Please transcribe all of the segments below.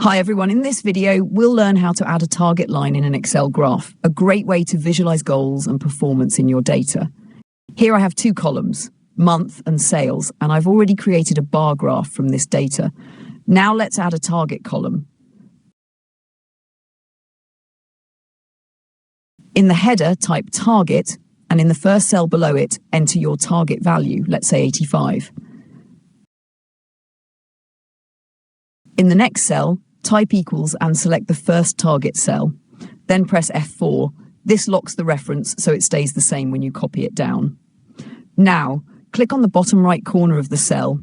Hi everyone, in this video we'll learn how to add a target line in an Excel graph, a great way to visualize goals and performance in your data. Here I have two columns, month and sales, and I've already created a bar graph from this data. Now let's add a target column. In the header, type target, and in the first cell below it, enter your target value, let's say 85. In the next cell, type equals and select the first target cell. Then press F4. This locks the reference so it stays the same when you copy it down. Now, click on the bottom right corner of the cell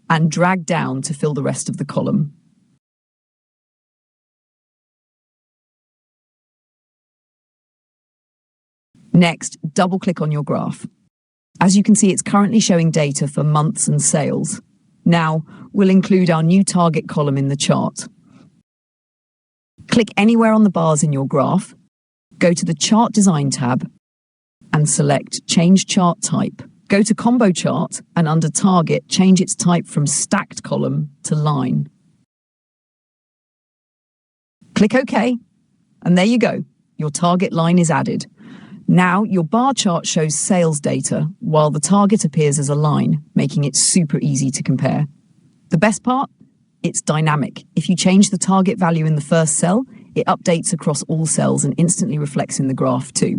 and drag down to fill the rest of the column. Next, double-click on your graph. As you can see, it's currently showing data for months and sales. Now, we'll include our new target column in the chart. Click anywhere on the bars in your graph, go to the Chart Design tab, and select Change Chart Type. Go to Combo Chart, and under Target, change its type from Stacked Column to Line. Click OK, and there you go. Your target line is added. Now, your bar chart shows sales data, while the target appears as a line, making it super easy to compare. The best part? It's dynamic. If you change the target value in the first cell, it updates across all cells and instantly reflects in the graph too.